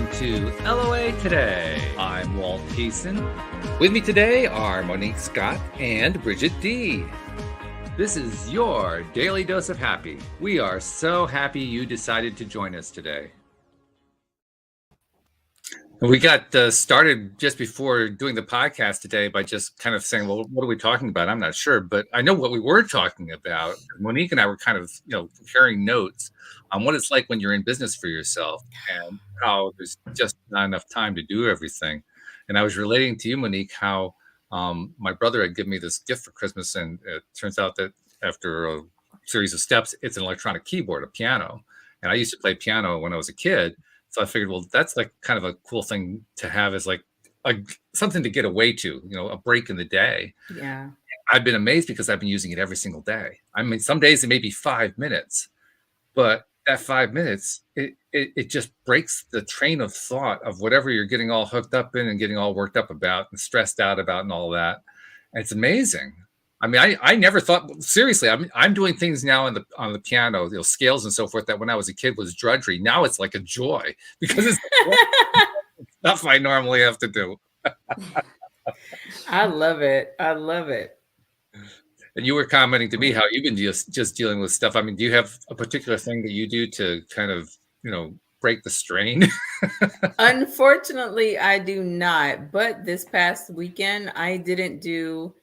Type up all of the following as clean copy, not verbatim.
welcome to LOA Today. I'm Walt Peason. With me today are Monique Scott and Bridget D. This is your daily dose of happy. We are so happy you decided to join us today. We got started just before doing the podcast today by just kind of saying, well, what are we talking about? I'm not sure, but I know what we were talking about. Monique and I were kind of, comparing notes on what it's like when you're in business for yourself and how there's just not enough time to do everything. And I was relating to you, Monique, how my brother had given me this gift for Christmas, and it turns out that after a series of steps, it's an electronic keyboard, a piano. And I used to play piano when I was a kid. So I figured, well, that's like kind of a cool thing to have as like something to get away to, a break in the day. Yeah. I've been amazed because I've been using it every single day. I mean, some days it may be 5 minutes, but that 5 minutes, it just breaks the train of thought of whatever you're getting all hooked up in and getting all worked up about and stressed out about and all that. And it's amazing. I mean, I never thought, seriously, I'm doing things now on the piano, scales and so forth, that when I was a kid was drudgery. Now it's like a joy because it's stuff I normally have to do. I love it. I love it. And you were commenting to me how you've been just dealing with stuff. I mean, do you have a particular thing that you do to kind of, break the strain? Unfortunately, I do not. But this past weekend, I didn't do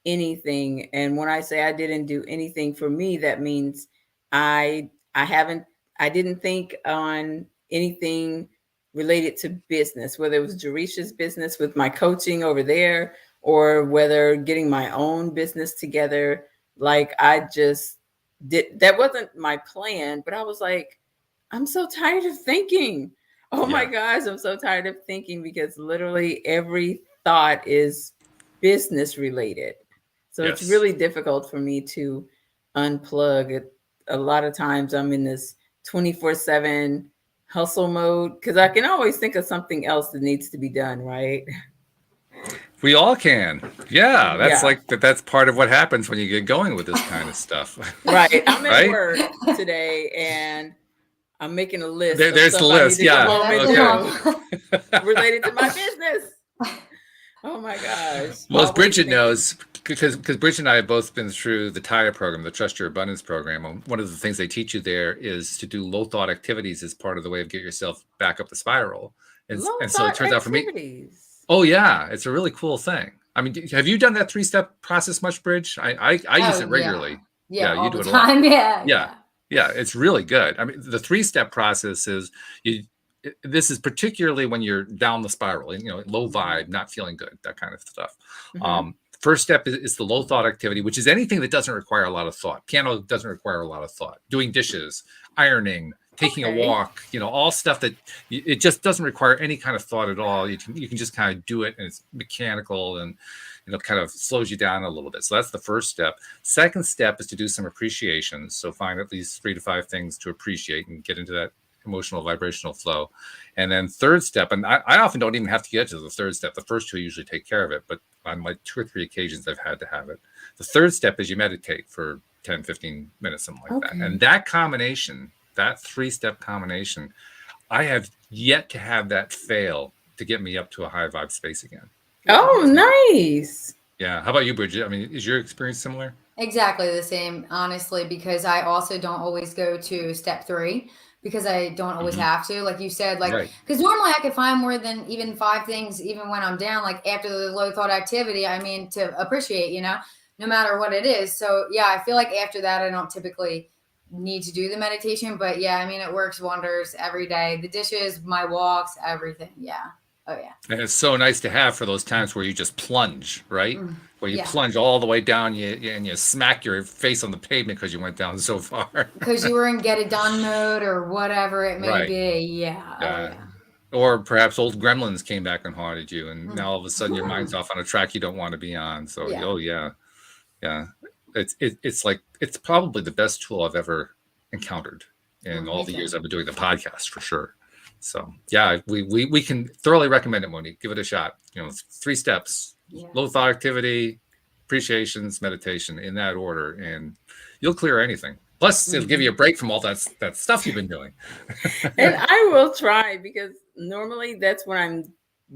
anything. And when I say I didn't do anything, for me, that means I didn't think on anything related to business, whether it was Jerisha's business with my coaching over there, or whether getting my own business together. Like I just did, that wasn't my plan, but I was like, I'm so tired of thinking. Oh my gosh, I'm so tired of thinking, because literally every thought is business related. So It's really difficult for me to unplug it. A lot of times I'm in this 24/7 hustle mode because I can always think of something else that needs to be done, right? We all can. Yeah, that's part of what happens when you get going with this kind of stuff. Right. I'm at work today and I'm making a list. There's the list. Yeah. Related to my business. Oh my gosh. Well, as Bridget knows, because Bridget and I have both been through the TIRE program, the Trust Your Abundance program. One of the things they teach you there is to do low thought activities as part of the way of get yourself back up the spiral. And so it turns out for me. Oh yeah, it's a really cool thing. I mean, have you done that 3-step process much, Bridge? I use it regularly. Yeah, you do it a lot. Yeah, it's really good. I mean, the 3-step process is this is particularly when you're down the spiral, low vibe, not feeling good, that kind of stuff. Mm-hmm. First step is the low thought activity, which is anything that doesn't require a lot of thought. Piano doesn't require a lot of thought. Doing dishes, ironing, taking a walk, all stuff that it just doesn't require any kind of thought at all. You can just kind of do it, and it's mechanical and kind of slows you down a little bit. So that's the first step. Second step is to do some appreciation. So find at least 3 to 5 things to appreciate and get into that emotional vibrational flow. And then third step, and I often don't even have to get to the third step. The first 2 usually take care of it, but on like 2 or 3 occasions I've had to have it. The third step is you meditate for 10, 15 minutes, something like that. And that combination, that 3-step combination, I have yet to have that fail to get me up to a high vibe space again. Oh, nice. Yeah. How about you, Bridget? I mean, is your experience similar? Exactly the same, honestly, because I also don't always go to step 3 because I don't always have to, like you said, because normally I could find more than even 5 things, even when I'm down, like after the low thought activity, I mean, to appreciate, no matter what it is. So yeah, I feel like after that, I don't typically need to do the meditation, but yeah, I mean, it works wonders every day. The dishes, my walks, everything. Yeah. Oh yeah. And it's so nice to have for those times where you just plunge, right? Where you plunge all the way down, and you smack your face on the pavement because you went down so far. Because you were in get it done mode or whatever it may be. Yeah. Or perhaps old gremlins came back and haunted you, and now all of a sudden your mind's off on a track you don't want to be on. So it's like, it's probably the best tool I've ever encountered in all the years I've been doing the podcast, for sure. So yeah, we can thoroughly recommend it, Monique. Give it a shot. 3 steps: low thought activity, appreciations, meditation, in that order, and you'll clear anything. Plus, it'll give you a break from all that stuff you've been doing. And I will try, because normally that's when I'm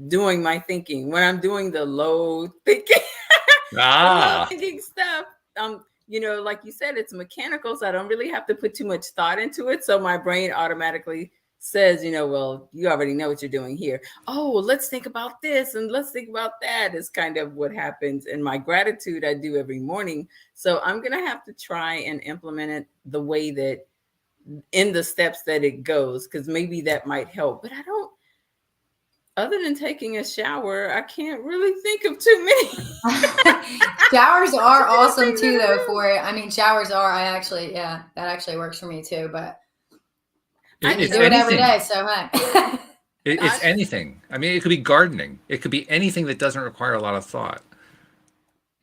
doing my thinking. When I'm doing the low thinking, the low thinking stuff. Like you said, it's mechanical, so I don't really have to put too much thought into it. So my brain automatically says, well, you already know what you're doing here. Oh, well, let's think about this and let's think about that, is kind of what happens. And my gratitude I do every morning. So I'm going to have to try and implement it the way that, in the steps that it goes, because maybe that might help. But other than taking a shower, I can't really think of too many. Showers are awesome too, though, for it. I mean, showers are, that actually works for me too, but I do it every day, so hey. It's anything. I mean, it could be gardening. It could be anything that doesn't require a lot of thought.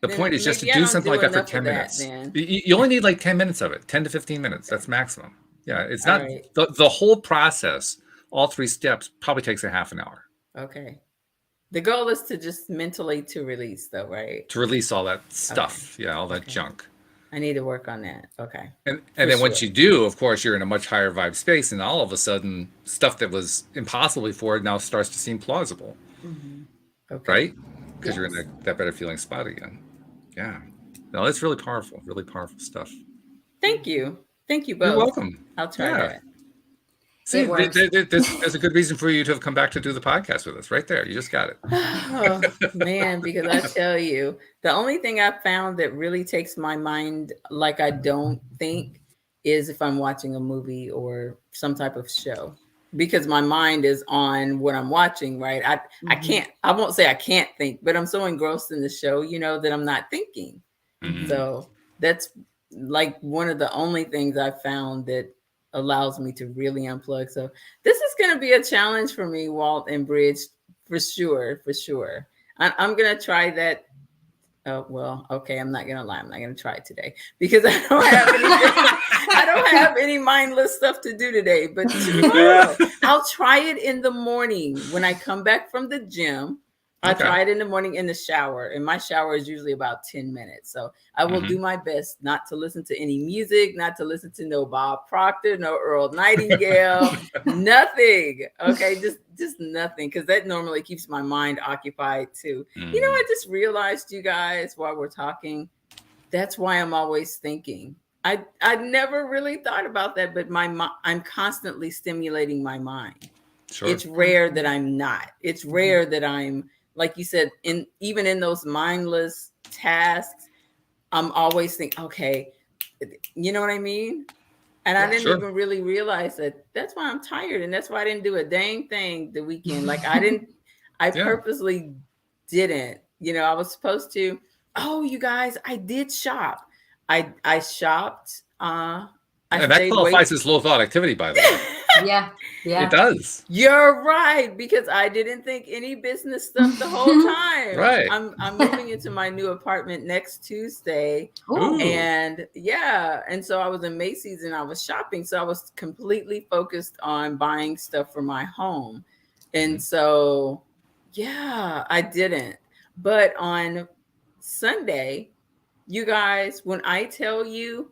The point is just to do something like that for 10 minutes. You only need like 10 minutes of it, 10 to 15 minutes. That's maximum. Yeah, it's not the whole process. All 3 steps probably takes a half an hour. Okay. The goal is to just mentally to release, though, right? To release all that stuff. Okay. Yeah, all that junk. I need to work on that. Okay. And then once you do, of course, you're in a much higher vibe space, and all of a sudden, stuff that was impossible before now starts to seem plausible. Mm-hmm. Okay. Right? Because you're in that better feeling spot again. Yeah. No, it's really powerful stuff. Thank you. Thank you both. You're welcome. I'll try that. See, there's a good reason for you to have come back to do the podcast with us right there. You just got it. Oh, man, because I tell you, the only thing I found that really takes my mind like I don't think is if I'm watching a movie or some type of show, because my mind is on what I'm watching, right? I won't say I can't think, but I'm so engrossed in the show, that I'm not thinking. Mm-hmm. So that's like one of the only things I found that allows me to really unplug. So this is going to be a challenge for me, Walt and Bridge, for sure. I'm going to try that. Oh, well, okay. I'm not going to lie. I'm not going to try it today because I don't have any mindless stuff to do today, but tomorrow I'll try it in the morning when I come back from the gym. I try it in the morning in the shower, and my shower is usually about 10 minutes. So I will do my best not to listen to any music, not to listen to no Bob Proctor, no Earl Nightingale, nothing. Okay, just nothing, because that normally keeps my mind occupied too. I just realized, you guys, while we're talking, that's why I'm always thinking. I never really thought about that, but I'm constantly stimulating my mind. Sure. It's rare that I'm not. It's rare that I'm, like you said, even in those mindless tasks, I'm always thinking, okay, you know what I mean? And I didn't even really realize that. That's why I'm tired. And that's why I didn't do a dang thing the weekend. Like I purposely didn't, I was supposed to. Oh, you guys, I did shop. I shopped. And that qualifies as low thought activity, by the way. Yeah. It does. You're right, because I didn't think any business stuff the whole time. Right. I'm moving into my new apartment next Tuesday. Ooh. And so I was in Macy's and I was shopping. So I was completely focused on buying stuff for my home. And so, I didn't. But on Sunday, you guys, when I tell you,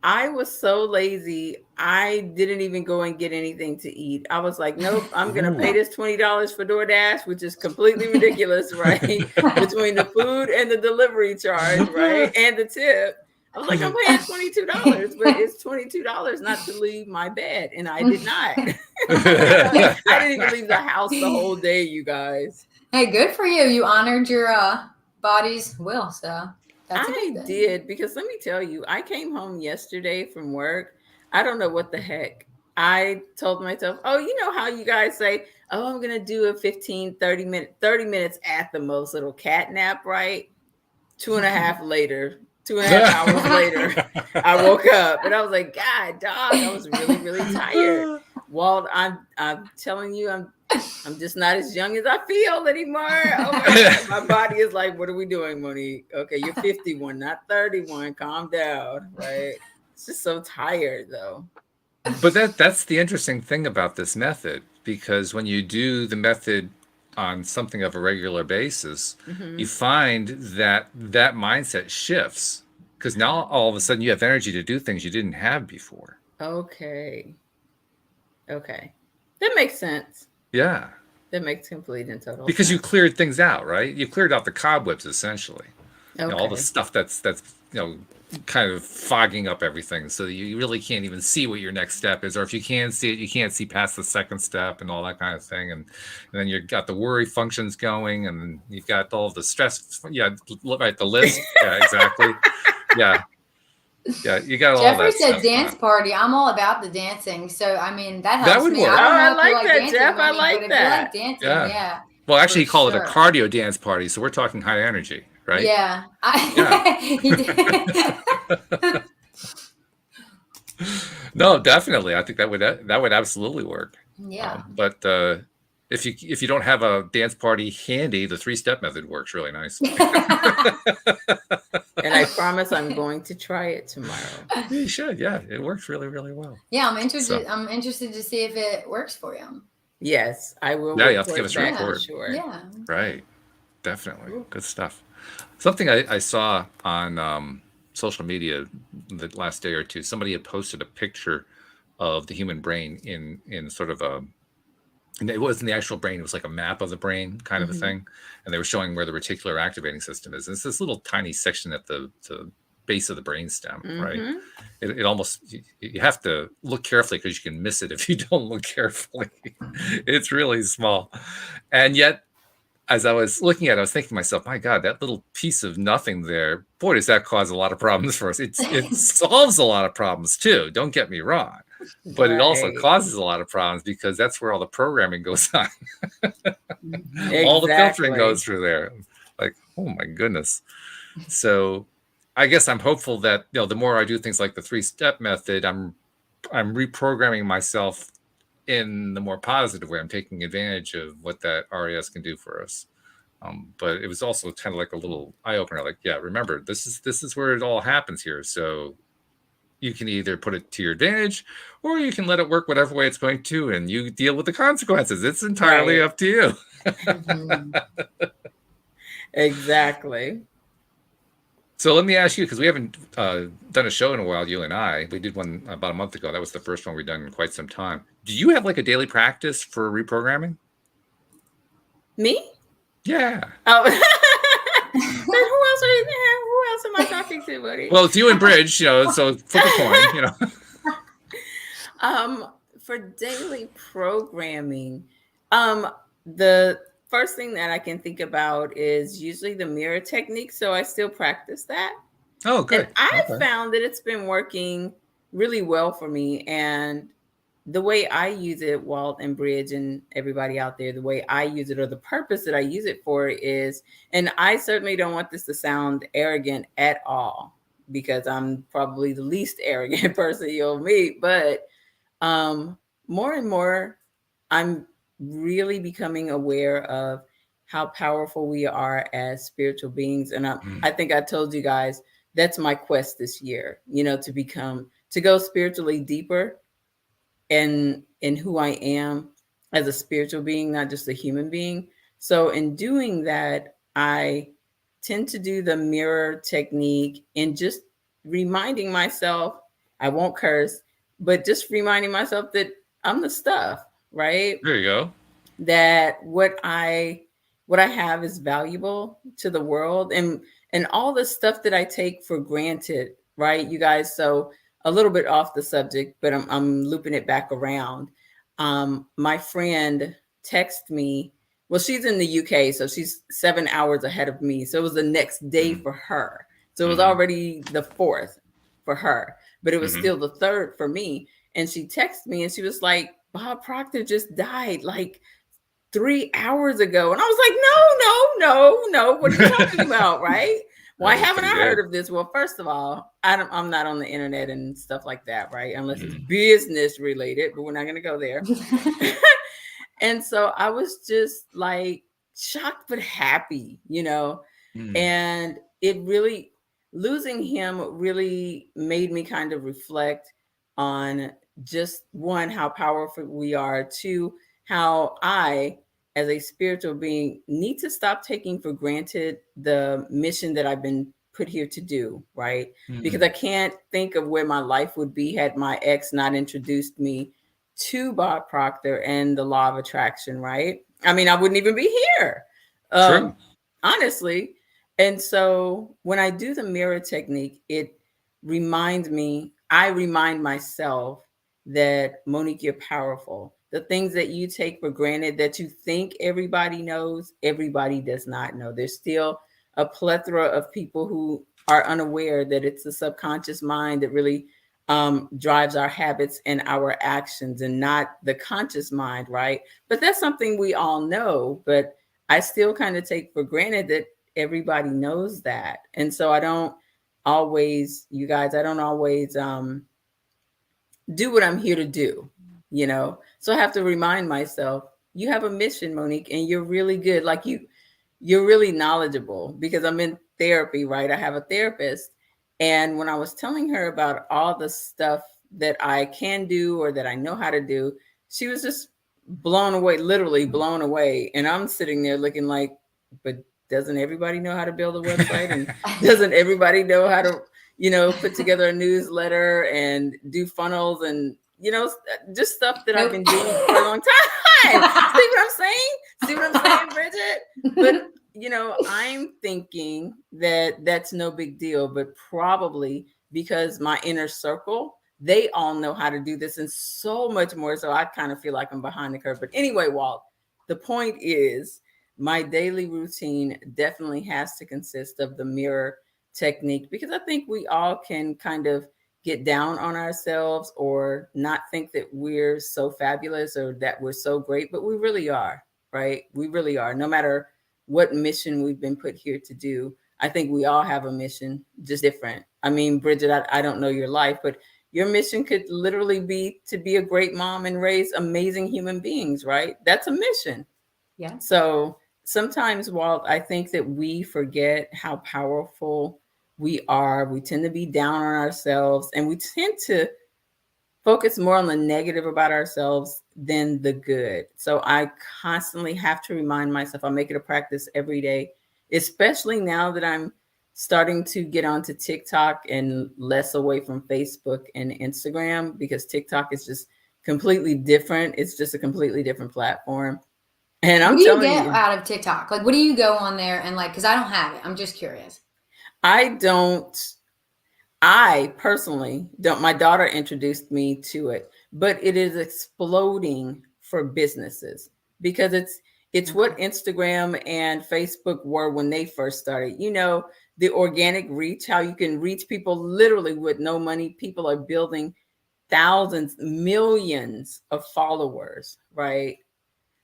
I was so lazy, I didn't even go and get anything to eat. I was like, nope, I'm going to pay this $20 for DoorDash, which is completely ridiculous, right? Between the food and the delivery charge, right? And the tip. I was like, I'm paying $22, but it's $22 not to leave my bed. And I did not. I didn't even leave the house the whole day, you guys. Hey, good for you. You honored your body's will, so. I did, because let me tell you, I came home yesterday from work. I don't know what the heck. I told myself, oh, you know how you guys say, oh, I'm going to do a 30 minutes at the most little cat nap, right? 2.5 hours later, I woke up and I was like, God, dog, I was really, really tired. Walt, I'm telling you, I'm just not as young as I feel anymore. Oh my God. My body is like, what are we doing, Monique? Okay, you're 51, not 31. Calm down, right? It's just so tired, though. But that's the interesting thing about this method, because when you do the method on something of a regular basis, you find that mindset shifts because now all of a sudden you have energy to do things you didn't have before. Okay. That makes sense. Yeah. That makes complete and total Because sense. you cleared things out, right? You cleared out the cobwebs, essentially. Okay. All the stuff that's kind of fogging up everything, so you really can't even see what your next step is, or if you can see it, you can't see past the second step and all that kind of thing. And then you've got the worry functions going, and you've got all the stress. Yeah, right. The list. Yeah, exactly. Yeah. Yeah, you got all Jeffrey that said stuff. dance party. I'm all about the dancing. So, I mean, that That helps would me. work. I don't know I if you like like that, dancing, Jeff. I Monique, like but if you that. like dancing, Yeah. yeah. Well, actually, he for called it a sure. cardio dance party, so we're talking high energy, right? Yeah. Yeah. He did. No, definitely. I think that would absolutely work. Yeah. But if you don't have a dance party handy, the 3-step method works really nicely. And I promise I'm going to try it tomorrow. You should. Yeah, it works really, really well. Yeah, I'm interested. So, I'm interested to see if it works for you. Yes, I will. yeah, you have to give us a back for report. sure. Yeah. Right. Definitely. Good stuff. Something I saw on social media the last day or two, somebody had posted a picture of the human brain in sort of a, and it wasn't the actual brain, it was like a map of the brain kind of a thing. And they were showing where the reticular activating system is. It's this little tiny section at the base of the brainstem, right? It almost, you have to look carefully because you can miss it if you don't look carefully. It's really small. And yet, as I was looking at it, I was thinking to myself, my God, that little piece of nothing there, boy, does that cause a lot of problems for us. It solves a lot of problems too, don't get me wrong. But it also causes a lot of problems because that's where all the programming goes on. All the filtering goes through there. Like, oh my goodness. So I guess I'm hopeful that, the more I do things like the 3-step method, I'm reprogramming myself in the more positive way. I'm taking advantage of what that RAS can do for us. But it was also kind of like a little eye opener. Like, yeah, remember, this is where it all happens here. So you can either put it to your advantage, or you can let it work whatever way it's going to, and you deal with the consequences. It's entirely up to you. Exactly. So let me ask you, because we haven't done a show in a while, you and I. We did one about a month ago. That was the first one we've done in quite some time. Do you have like a daily practice for reprogramming? Me? Yeah. Oh. Who else am I talking to, buddy? Well, it's you and Bridge, so flip a coin, For daily programming, the first thing that I can think about is usually the mirror technique. So I still practice that. Oh, good. And I've found that it's been working really well for me. And the way I use it, Walt and Bridge and everybody out there, the way I use it, or the purpose that I use it for is, and I certainly don't want this to sound arrogant at all, because I'm probably the least arrogant person you'll meet, but more and more, I'm really becoming aware of how powerful we are as spiritual beings. And I think I told you guys, that's my quest this year, to go spiritually deeper in who I am as a spiritual being, not just a human being. So in doing that, I tend to do the mirror technique and just reminding myself, I won't curse, but just reminding myself that I'm the stuff, right? There you go. That what I have is valuable to the world, and all the stuff that I take for granted, right, you guys? So a little bit off the subject, but I'm looping it back around. My friend texted me. Well, she's in the UK, so she's 7 hours ahead of me. So it was the next day for her. So it was already the 4th for her, but it was still the 3rd for me. And she texted me and she was like, Bob Proctor just died like 3 hours ago. And I was like, no. What are you talking about? Right? Why haven't I heard of this? Well, first of all, I'm not on the internet and stuff like that, right? Unless it's business related, but we're not going to go there. And so I was just like shocked, but happy, and it really, losing him really made me kind of reflect on just, one, how powerful we are, two, how I, as a spiritual being, need to stop taking for granted the mission that I've been put here to do, right? Because I can't think of where my life would be had my ex not introduced me to Bob Proctor and the law of attraction, right? I mean, I wouldn't even be here, True. honestly. And so when I do the mirror technique, it reminds me, I remind myself that, Monique, you're powerful. The things that you take for granted that you think everybody knows, everybody does not know. There's still a plethora of people who are unaware that it's the subconscious mind that really drives our habits and our actions, and not the conscious mind, right? But that's something we all know. But I still kind of take for granted that everybody knows that. And so I don't always, you guys, I don't always do what I'm here to do, you know? So I have to remind myself, you have a mission, Monique, and you're really good. Like you're really knowledgeable, because I'm in therapy, right? I have a therapist. And when I was telling her about all the stuff that I can do or that I know how to do, she was just blown away, literally blown away. And I'm sitting there looking like, but doesn't everybody know how to build a website? And doesn't everybody know how to, put together a newsletter and do funnels and, just stuff that I've been doing for a long time. See what I'm saying? See what I'm saying, Bridget? But, I'm thinking that that's no big deal, but probably because my inner circle, they all know how to do this and so much more. So I kind of feel like I'm behind the curve. But anyway, Walt, the point is, my daily routine definitely has to consist of the mirror technique, because I think we all can kind of get down on ourselves or not think that we're so fabulous or that we're so great, but we really are, right? We really are. No matter what mission we've been put here to do, I think we all have a mission, just different. I mean, Bridget, I don't know your life, but your mission could literally be to be a great mom and raise amazing human beings, right? That's a mission. Yeah. So sometimes, Walt, I think that we forget how powerful we are. We tend to be down on ourselves, and we tend to focus more on the negative about ourselves than the good. So I constantly have to remind myself, I make it a practice every day, especially now that I'm starting to get onto TikTok and less away from Facebook and Instagram, because TikTok is just completely different. It's just a completely different platform. And I'm what do you telling get you, out of TikTok? Like, what do you go on there and like, because I don't have it. I'm just curious. I personally don't. My daughter introduced me to it, but it is exploding for businesses, because it's what Instagram and Facebook were when they first started. The organic reach, how you can reach people literally with no money. People are building thousands, millions of followers, right?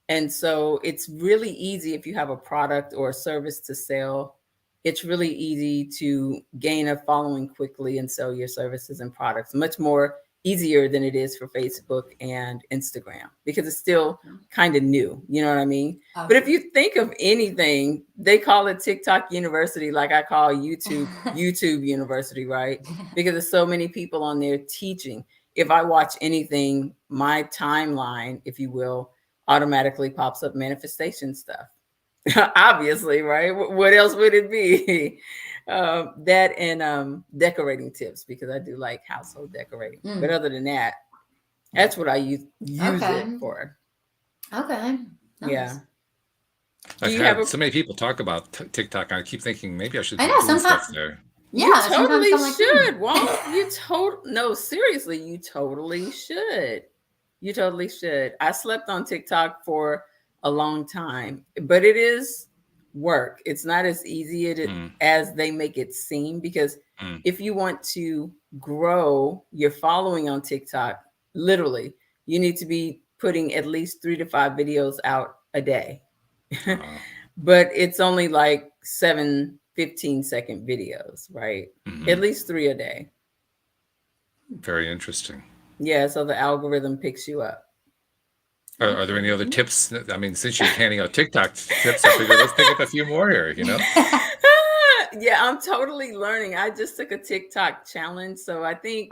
And so it's really easy, if you have a product or a service to sell, it's really easy to gain a following quickly and sell your services and products. Much more easier than it is for Facebook and Instagram, because it's still kind of new. You know what I mean? Okay. But if you think of anything, they call it TikTok University, like I call YouTube University, right? Because there's so many people on there teaching. If I watch anything, my timeline, if you will, automatically pops up manifestation stuff. Obviously, right? What else would it be? That and decorating tips, because I do like household decorating. But other than that, that's what I use it for. Okay. Nice. Yeah. I've had so many people talk about TikTok. I keep thinking maybe I should do stuff there. Yeah, you totally should. Well, no, seriously, you totally should. You totally should. I slept on TikTok for a long time, but it is work. It's not as easy as they make it seem, because if you want to grow your following on TikTok, literally, you need to be putting at least 3 to 5 videos out a day. But it's only like 7 15-second videos, right? At least 3 a day. Very interesting. Yeah, so the algorithm picks you up. Are there any other tips? I mean, since you're handing out TikTok tips, I figured let's pick up a few more here, Yeah, I'm totally learning. I just took a TikTok challenge. So I think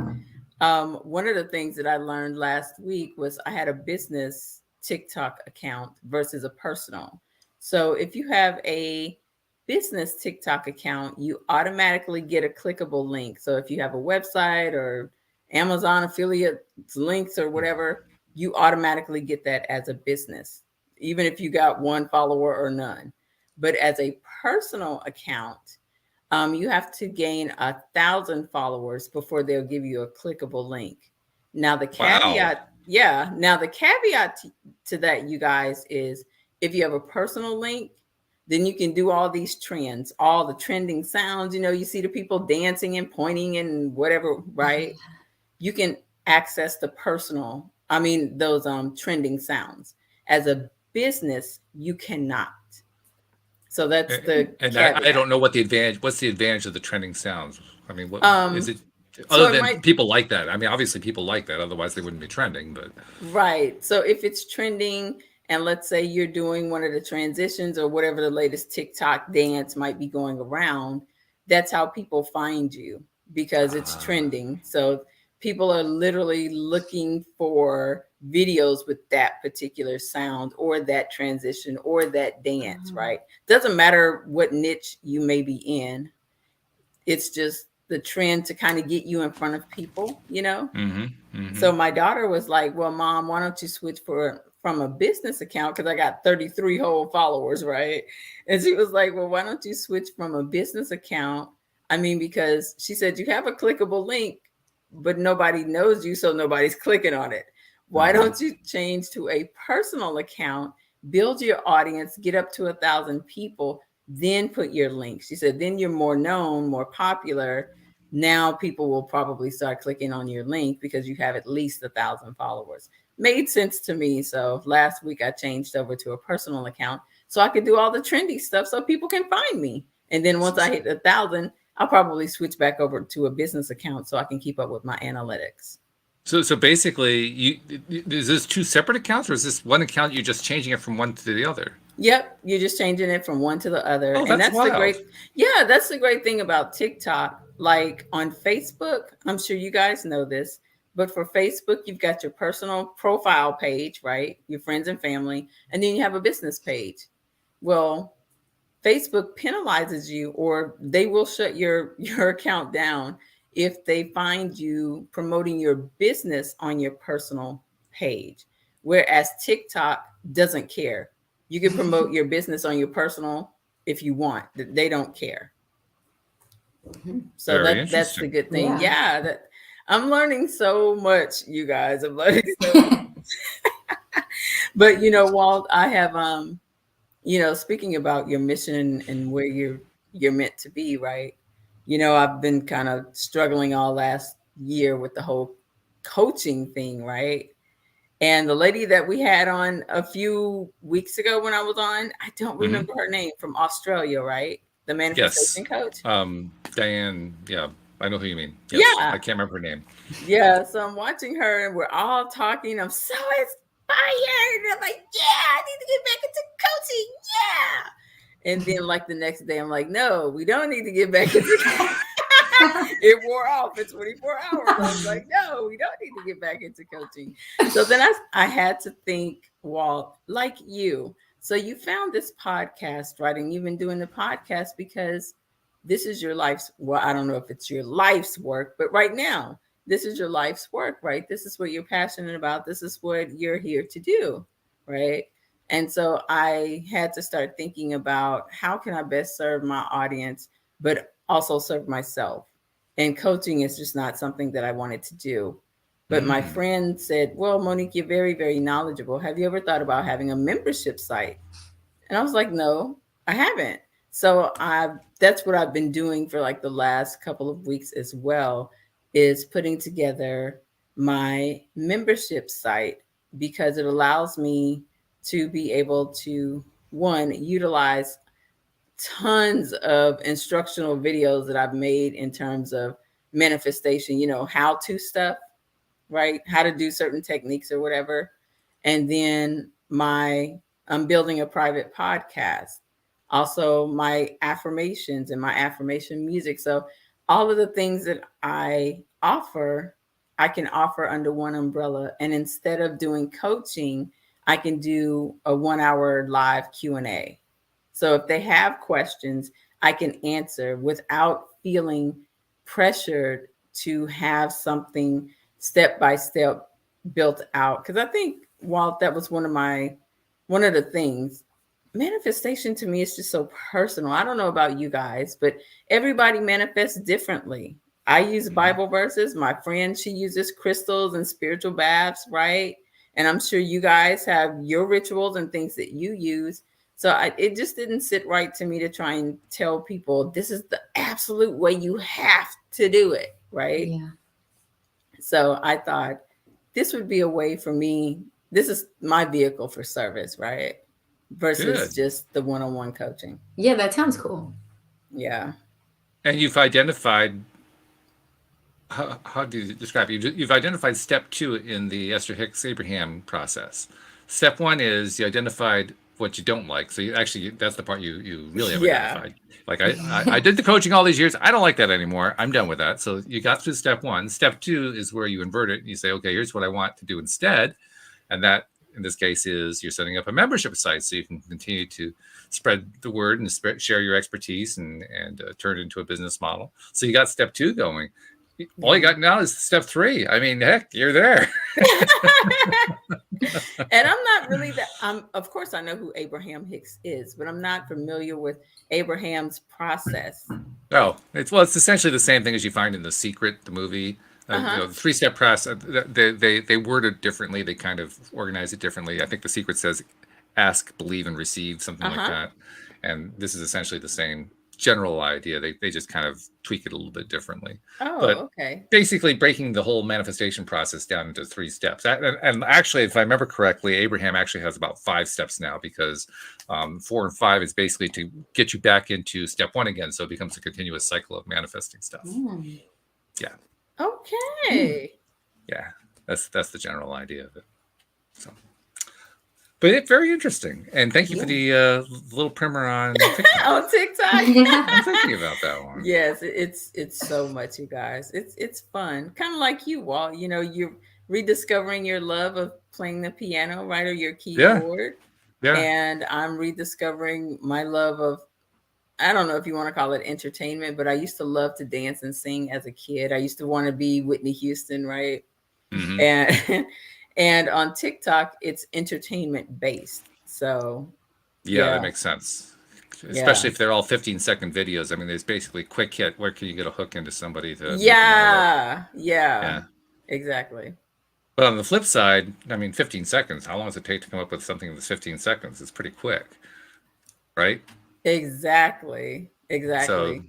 one of the things that I learned last week was I had a business TikTok account versus a personal. So if you have a business TikTok account, you automatically get a clickable link. So if you have a website or Amazon affiliate links or whatever, you automatically get that as a business, even if you got one follower or none. But as a personal account, you have to gain 1,000 followers before they'll give you a clickable link. Now the caveat, now the caveat to that, you guys, is if you have a personal link, then you can do all these trends, all the trending sounds. You see the people dancing and pointing and whatever, right? You can access the those trending sounds. As a business, you cannot. So that's the And caveat. I don't know what's the advantage of the trending sounds? I mean, what is it? So Other than people like that. I mean, obviously people like that, otherwise they wouldn't be trending, but. Right. So if it's trending, and let's say you're doing one of the transitions or whatever the latest TikTok dance might be going around, that's how people find you, because it's trending. So people are literally looking for videos with that particular sound or that transition or that dance, right? Doesn't matter what niche you may be in. It's just the trend to kind of get you in front of people. So my daughter was like, well, Mom, why don't you switch from a business account? Because I got 33 whole followers, right? And she was like, well, why don't you switch from a business account? Because she said you have a clickable link, but nobody knows you, so nobody's clicking on it. Why don't you change to a personal account, build your audience, get up to 1,000 people, then put your link? She said, then you're more known, more popular. Now people will probably start clicking on your link because you have at least 1,000 followers. Made sense to me. So last week I changed over to a personal account so I could do all the trendy stuff so people can find me. And then once I hit 1,000, I'll probably switch back over to a business account so I can keep up with my analytics. So basically, is this two separate accounts, or is this one account you're just changing it from one to the other? Yep, you're just changing it from one to the other. Oh, and that's wild. that's the great thing about TikTok. Like on Facebook, I'm sure you guys know this, but for Facebook, you've got your personal profile page, right? Your friends and family, and then you have a business page. Well, Facebook penalizes you, or they will shut your account down if they find you promoting your business on your personal page. Whereas TikTok doesn't care. You can promote your business on your personal if you want. They don't care. So that's the good thing. Yeah, that I'm learning so much, you guys. I'm learning so much. But Walt, I have speaking about your mission and where you're meant to be, right? I've been kind of struggling all last year with the whole coaching thing, right? And the lady that we had on a few weeks ago when I was on, I don't remember her name, from Australia, right? The manifestation coach. Diane. Yeah, I know who you mean. Yes, I can't remember her name. Yeah, so I'm watching her and we're all talking. I'm so inspired. I'm like, yeah, I need to get back into coaching. Yeah. And then like the next day, I'm like, no, we don't need to get back into coaching. It wore off in 24 hours. I was like, no, we don't need to get back into coaching. So then I had to think, Walt, like you. So you found this podcast, right? And you've been doing the podcast because this is your life's, well, I don't know if it's your life's work, but right now, this is your life's work, right? This is what you're passionate about. This is what you're here to do, right? And so I had to start thinking about how can I best serve my audience, but also serve myself. And coaching is just not something that I wanted to do. But my friend said, well, Monique, you're very, very knowledgeable. Have you ever thought about having a membership site? And I was like, no, I haven't. So that's what I've been doing for like the last couple of weeks as well, is putting together my membership site, because it allows me to be able to, one, utilize tons of instructional videos that I've made in terms of manifestation, how to stuff, right? How to do certain techniques or whatever. And then I'm building a private podcast, also my affirmations and my affirmation music. So all of the things that I can offer under one umbrella. And instead of doing coaching, I can do a 1-hour live Q&A. So if they have questions, I can answer without feeling pressured to have something step by step built out. Because I think, Walt, that was one of the things. Manifestation to me is just so personal. I don't know about you guys, but everybody manifests differently. I use Bible verses. My friend, she uses crystals and spiritual baths, right? And I'm sure you guys have your rituals and things that you use. So it just didn't sit right to me to try and tell people this is the absolute way you have to do it, right? Yeah. So I thought this would be a way for me. This is my vehicle for service, right? Versus just the one-on-one coaching. Yeah, that sounds cool. Yeah. And you've identified, how do you describe it? You've identified step 2 in the Esther Hicks Abraham process. Step 1 is you identified what you don't like. So that's the part you really have identified. Like I did the coaching all these years. I don't like that anymore. I'm done with that. So you got through step 1. Step 2 is where you invert it and you say, okay, here's what I want to do instead. And that, in this case, is you're setting up a membership site so you can continue to spread the word and share your expertise and turn it into a business model. So you got step 2 going. All you got now is step 3. I mean, heck, you're there. And I'm not really of course, I know who Abraham Hicks is, but I'm not familiar with Abraham's process. Oh, it's essentially the same thing as you find in The Secret, the movie. The 3-step process, they word it differently. They kind of organize it differently. I think The Secret says ask, believe, and receive, something like that. And this is essentially the same general idea. They just kind of tweak it a little bit differently. Okay. Basically breaking the whole manifestation process down into 3 steps. And actually, if I remember correctly, Abraham actually has about 5 steps now, because 4 and 5 is basically to get you back into step 1 again. So it becomes a continuous cycle of manifesting stuff. Yeah. Okay. Yeah, that's the general idea of it. So, but it's very interesting, and thank you for the little primer on TikTok. On TikTok, I'm thinking about that one. Yes, it's so much, you guys. It's fun, kind of like you, Walt. You know, you're rediscovering your love of playing the piano, right, or your keyboard. Yeah. And I'm rediscovering my love of, I don't know if you want to call it entertainment, but I used to love to dance and sing as a kid. I used to want to be Whitney Houston, right? And on TikTok, it's entertainment based. So yeah, that makes sense. Especially if they're all 15-second videos. I mean, there's basically quick hit. Where can you get a hook into somebody to? Yeah, exactly. But on the flip side, I mean, 15 seconds. How long does it take to come up with something that's 15 seconds? It's pretty quick, right? Exactly. So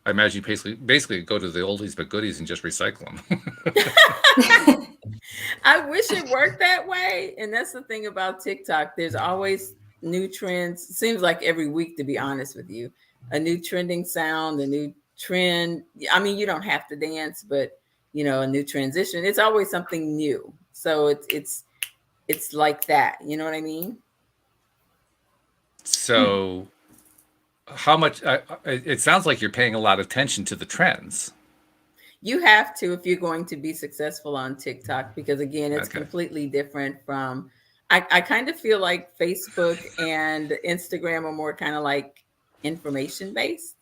I imagine you basically go to the oldies but goodies and just recycle them. I wish it worked that way. And that's the thing about TikTok. There's always new trends. It seems like every week, to be honest with you, a new trending sound, a new trend. I mean, you don't have to dance, but you know, a new transition. It's always something new. So it's like that. You know what I mean? So how much, it sounds like you're paying a lot of attention to the trends. You have to, if you're going to be successful on TikTok, because again, it's completely different from, I kind of feel like Facebook and Instagram are more kind of like information based.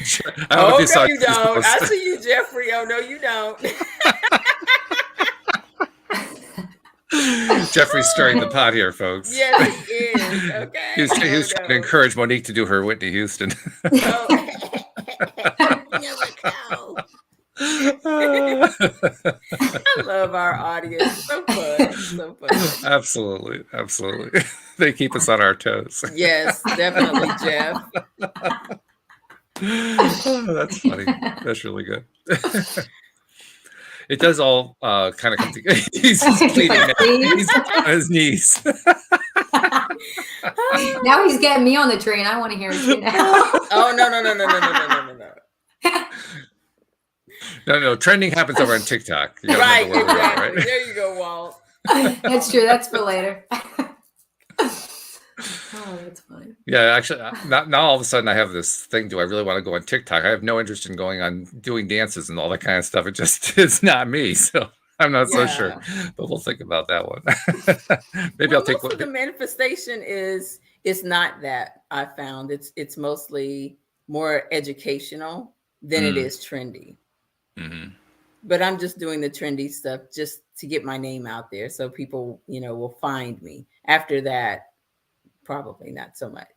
Sure. Oh, no, you don't. I see you, Jeffrey. Oh, no, you don't. Jeffrey's stirring the pot here, folks. Yes, he is. Okay. He was trying to encourage Monique to do her Whitney Houston. I love our audience. So fun. Absolutely. They keep us on our toes. Yes, definitely, Jeff. Oh, that's funny. That's really good. It does all kind of come together. He's pleading now. He's on his knees. Now he's getting me on the train. I want to hear it too now. Oh, no. No. Trending happens over on TikTok. Right, exactly. Right? There you go, Walt. That's true. That's for later. Oh, that's funny. Yeah, actually, now all of a sudden I have this thing. Do I really want to go on TikTok? I have no interest in going on doing dances and all that kind of stuff. It's not me. So I'm not so sure. But we'll think about that one. Maybe I'll take the manifestation is It's not that, I found. It's mostly more educational than it is trendy. Mm-hmm. But I'm just doing the trendy stuff just to get my name out there so people, will find me. After that, probably not so much.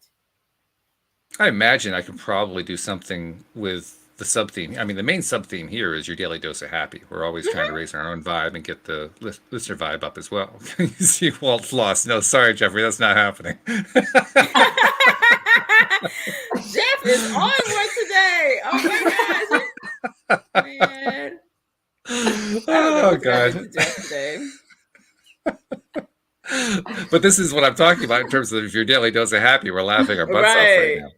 I imagine I could probably do something with the sub theme. I mean, the main sub theme here is your daily dose of happy. We're always trying to raise our own vibe and get the listener vibe up as well. You see Walt lost. No, sorry, Jeffrey, that's not happening. Jeff is on one today. Oh my gosh. Man. Oh, God. Jeff today. But this is what I'm talking about in terms of your daily dose of happy. We're laughing our butts off right now.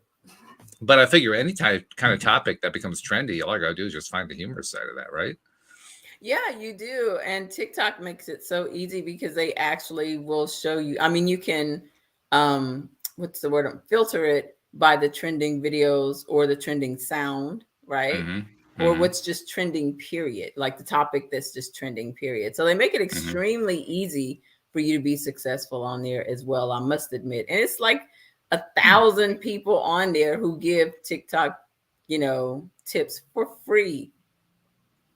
But I figure any kind of topic that becomes trendy, all I gotta do is just find the humorous side of that, right? Yeah, you do. And TikTok makes it so easy because they actually will show you. I mean, you can, what's the word? Filter it by the trending videos or the trending sound, right? Mm-hmm. Or what's just trending, period. Like the topic that's just trending, period. So they make it extremely easy for you to be successful on there as well, I must admit. And it's like 1,000 people on there who give TikTok, tips for free.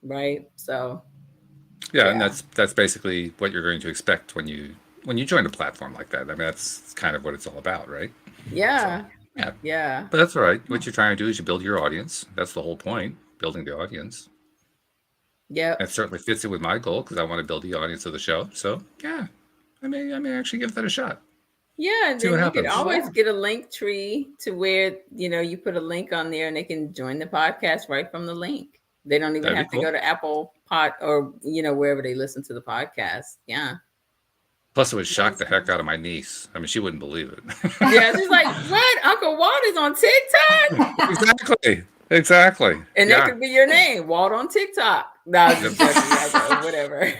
Right. So yeah, and that's basically what you're going to expect when you join a platform like that. I mean, that's kind of what it's all about, right? Yeah. So, yeah. But that's all right. What you're trying to do is you build your audience. That's the whole point, building the audience. Yeah. It certainly fits in with my goal because I want to build the audience of the show. So yeah, I may actually give that a shot. Yeah, and then you can always get a link tree to where, you put a link on there and they can join the podcast right from the link. They don't even have to go to Apple Pod or, wherever they listen to the podcast. Yeah. Plus, it would shock the heck out of my niece. I mean, she wouldn't believe it. Yeah, she's like, what? Uncle Walt is on TikTok? Exactly. And that could be your name, Walt on TikTok. No, just whatever.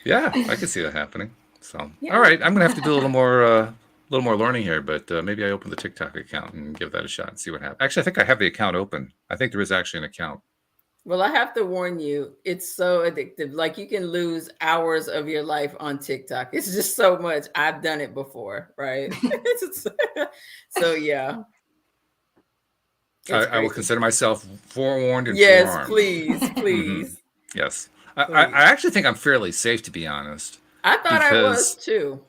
Yeah, I could see that happening. So, all right, I'm gonna have to do a little more learning here, but maybe I open the TikTok account and give that a shot and see what happens. Actually, I think I have the account open. I think there is actually an account. Well, I have to warn you, it's so addictive. Like you can lose hours of your life on TikTok. It's just so much. I've done it before, right? So yeah. I will consider myself forewarned and forearmed. Yes, please. Yes. I actually think I'm fairly safe, to be honest. I thought I was too.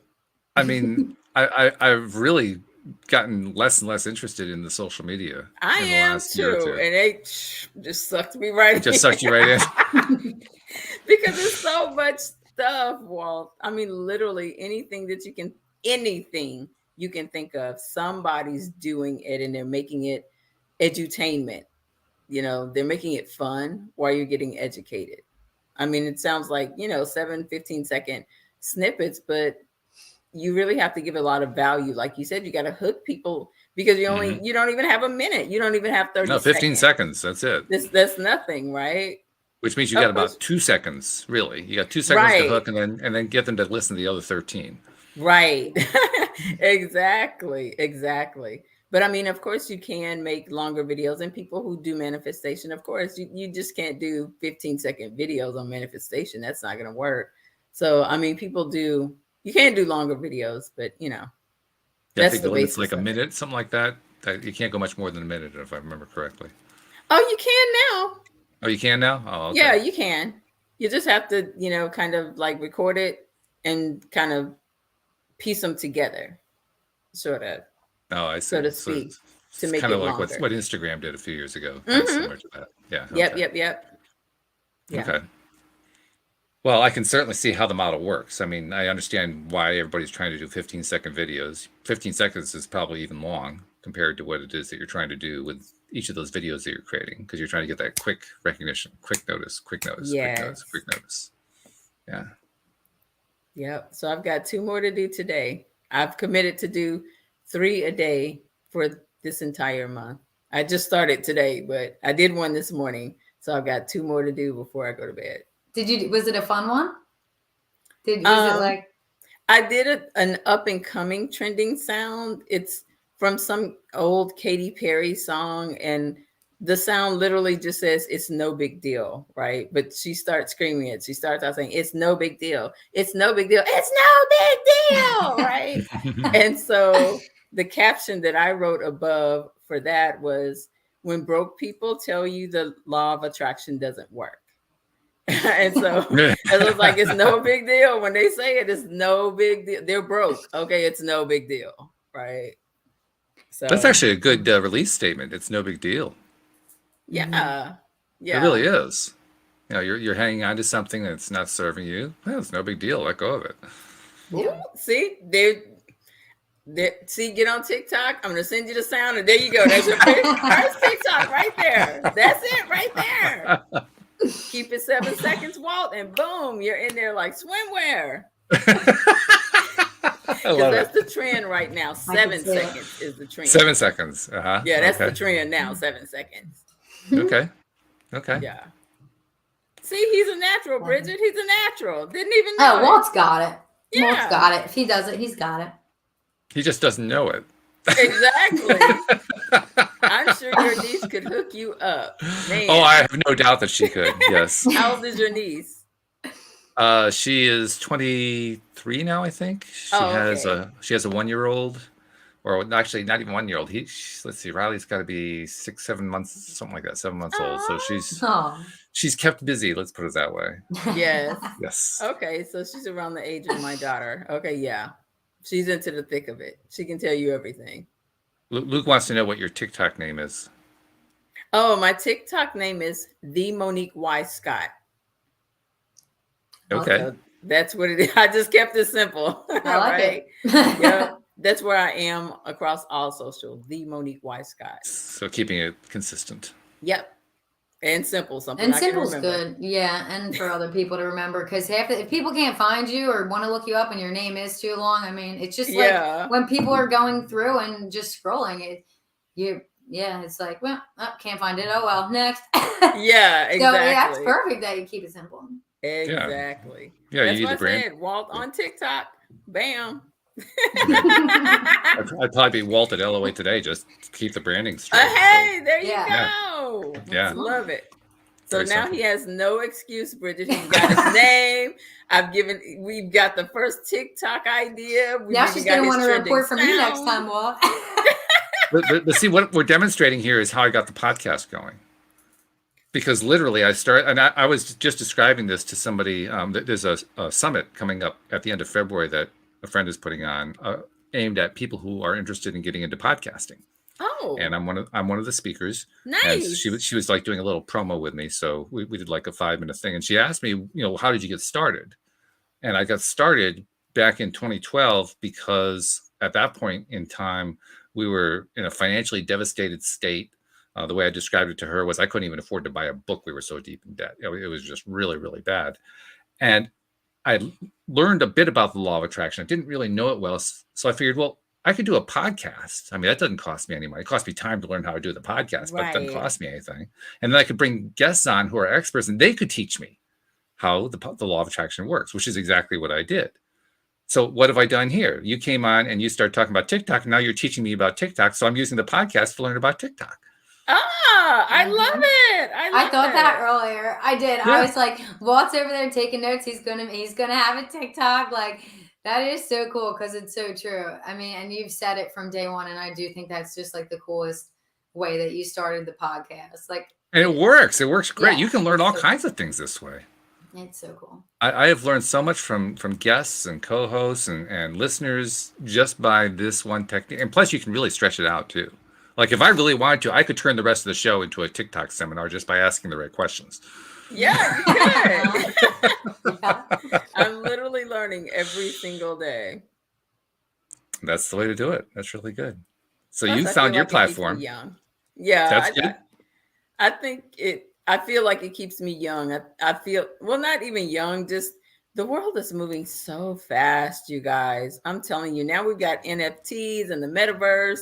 I mean, I've really gotten less and less interested in the social media. I am too. And they just sucked me right in. It just sucked you right in. Because there's so much stuff, Walt. I mean, literally anything you can think of, somebody's doing it and they're making it edutainment. They're making it fun while you're getting educated. I mean, it sounds like, 15-second snippets, but you really have to give a lot of value. Like you said, you got to hook people because you don't even have a minute. You don't even have 30 seconds. 15 seconds. That's it. That's nothing, right? Which means you got about 2 seconds, really. You got 2 seconds to hook and then get them to listen to the other 13. Right. Exactly. But I mean, of course, you can make longer videos, and people who do manifestation, of course, you just can't do 15-second videos on manifestation. That's not going to work. So, I mean, you can do longer videos, but I think the limit's like a minute, something like that. You can't go much more than a minute, if I remember correctly. Oh, you can now. Oh, you can now? Oh, okay. Yeah, you can. You just have to, kind of like record it and kind of piece them together, sort of. Oh, I see. So to speak, to make it kind of like longer. what Instagram did a few years ago. Kind of similar to that. Yeah. Yep. Yeah. Okay. Well, I can certainly see how the model works. I mean, I understand why everybody's trying to do 15-second videos. 15 seconds is probably even long compared to what it is that you're trying to do with each of those videos that you're creating, because you're trying to get that quick recognition, quick notice. Yeah. Yep. So I've got 2 more to do today. I've committed to do 3 a day for this entire month. I just started today, but I did one this morning. So I've got 2 more to do before I go to bed. Was it a fun one? Was it like? I did an up and coming trending sound. It's from some old Katy Perry song. And the sound literally just says it's no big deal, right? But she starts screaming it. She starts out saying, it's no big deal. It's no big deal. It's no big deal, right? And so the caption that I wrote above for that was, when broke people tell you the law of attraction doesn't work. And so it was like, it's no big deal. When they say it, it's no big deal. They're broke. Okay, it's no big deal, right? So that's actually a good release statement. It's no big deal. Yeah. Yeah. It really is. You know, you're hanging on to something that's not serving you. Well, it's no big deal. Let go of it. Ooh, see, see, get on TikTok. I'm gonna send you the sound, and there you go. That's your first TikTok right there. That's it right there. Keep it 7 seconds, Walt, and boom, you're in there like swimwear. That's the trend right now. 7 seconds is the trend. 7 seconds. Yeah, that's the trend now. 7 seconds. Okay. Yeah. See, he's a natural, Bridget. He's a natural. Didn't even know. Oh, Walt's got it. Yeah. Walt's got it. If he does it, he's got it. He just doesn't know it. Exactly. I'm sure your niece could hook you up. Man. Oh, I have no doubt that she could. Yes. How old is your niece? She is 23 now, I think. She has a 1-year-old, or actually not even 1-year-old. Let's see, Riley's got to be 6-7 months, something like that, 7 months old. So she's kept busy. Let's put it that way. Yes. Yes. Okay, so she's around the age of my daughter. Okay, yeah, she's into the thick of it. She can tell you everything. Luke wants to know what your TikTok name is. Oh, my TikTok name is the Monique Y. Scott. Okay. So that's what it is. I just kept it simple. I like it. Yeah, that's where I am across all social. The Monique Y. Scott. So keeping it consistent. Yep. And simple. Something and I can simple's remember. good. Yeah. And for other people to remember, because if people can't find you or want to look you up and your name is too long, I mean, it's just like when people are going through and just scrolling it's like, well, can't find it. Oh, well, next. Yeah, exactly. So that's perfect that you keep it simple. Exactly. Yeah, that's you what need I a brand. said. Walt on TikTok. Bam. I'd probably be Walt at LOA today, just to keep the branding straight. Hey, there you go. Yeah. Love it. So Very now simple. he has no excuse, Bridget. He's got his name. We've got the first TikTok idea. Now she's going to want to report from you next time, Walt. But see, what we're demonstrating here is how I got the podcast going. Because literally I was just describing this to somebody. There's a summit coming up at the end of February that a friend is putting on, aimed at people who are interested in getting into podcasting. Oh. And I'm one of the speakers. Nice. And she was like doing a little promo with me. So we did like a 5-minute thing. And she asked me, how did you get started? And I got started back in 2012 because at that point in time, we were in a financially devastated state. The way I described it to her was I couldn't even afford to buy a book. We were so deep in debt. It was just really, really bad. And I learned a bit about the law of attraction. I didn't really know it well. So I figured, well, I could do a podcast. I mean, that doesn't cost me any money. It cost me time to learn how to do the podcast, but it doesn't cost me anything. And then I could bring guests on who are experts and they could teach me how the law of attraction works, which is exactly what I did. So what have I done here? You came on and you started talking about TikTok. And now you're teaching me about TikTok. So I'm using the podcast to learn about TikTok. I love it. I thought that earlier. I did. Yeah. I was like, Walt's over there taking notes. He's gonna have a TikTok. Like, that is so cool because it's so true. I mean, and you've said it from day one, and I do think that's just like the coolest way that you started the podcast. Like, and it works. It works great. You can learn all kinds of things this way. It's so cool. I have learned so much from guests and co-hosts and listeners just by this one technique. And plus, you can really stretch it out too. Like if I really wanted to, I could turn the rest of the show into a TikTok seminar just by asking the right questions. Yeah, you could. I'm literally learning every single day. That's the way to do it. That's really good. So you found your platform. Young. Yeah, that's good. I think I feel like it keeps me young. I feel, well, not even young, just the world is moving so fast, you guys. I'm telling you, now we've got NFTs and the metaverse.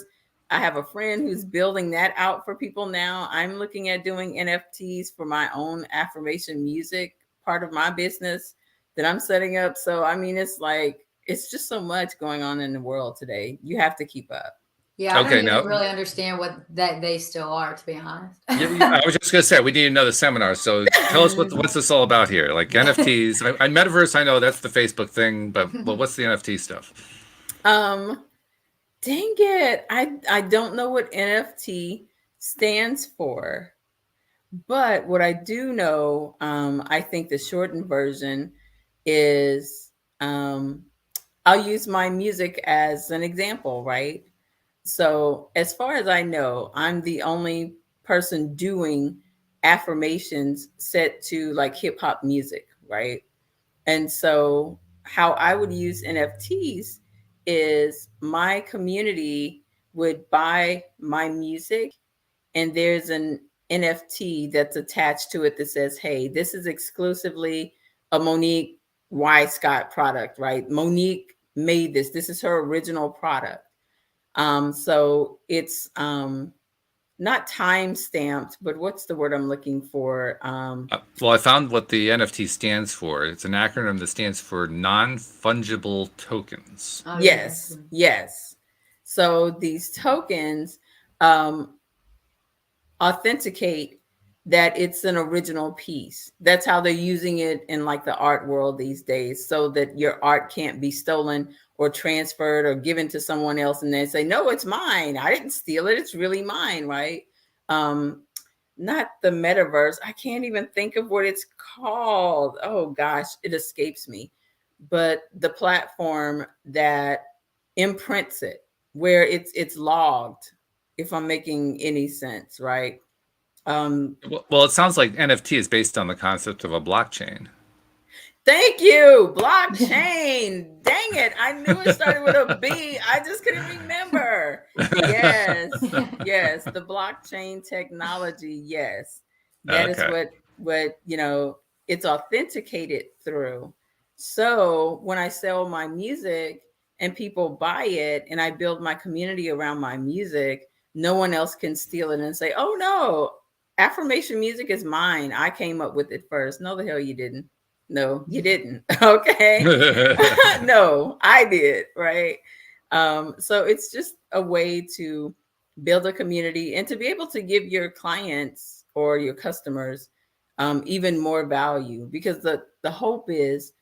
I have a friend who's building that out for people now. I'm looking at doing NFTs for my own affirmation music, part of my business that I'm setting up. So, I mean, it's just so much going on in the world today. You have to keep up. Yeah, I don't Okay, even now, really understand what that they still are, to be honest. I was just going to say, we need another seminar. So tell us what's this all about here? Like NFTs, I metaverse, I know that's the Facebook thing, but what's the NFT stuff? Dang it. I don't know what NFT stands for. But what I do know, I think the shortened version is I'll use my music as an example, right? So, as far as I know, I'm the only person doing affirmations set to like hip hop music, right? And so, how I would use NFTs is my community would buy my music, and there's an NFT that's attached to it that says, hey, this is exclusively a Monique Y. Scott product, right? Monique made this. This is her original product. So it's not time stamped, but what's the word I'm looking for? Well, I found what the NFT stands for. It's an acronym that stands for non-fungible tokens. Oh, Yes, yes. So these tokens um, authenticate that it's an original piece. That's how they're using it in like the art world these days, so that your art can't be stolen or transferred or given to someone else and they say, no, it's mine. I didn't steal it. It's really mine, right? Um, Not the metaverse. I can't even think of what it's called. Oh gosh, it escapes me. But the platform that imprints it, where it's logged, if I'm making any sense, right? Well, it sounds like NFT is based on the concept of a blockchain. Thank you. Blockchain. Dang it. I knew it started with a B. I just couldn't remember. Yes. Yes. The blockchain technology. Yes. That is Okay. what, it's authenticated through. So when I sell my music and people buy it and I build my community around my music, no one else can steal it and say, oh no, affirmation music is mine. I came up with it first. No, the hell you didn't. No, you didn't. Okay. No, I did. Right. So it's just a way to build a community and to be able to give your clients or your customers even more value, because the hope is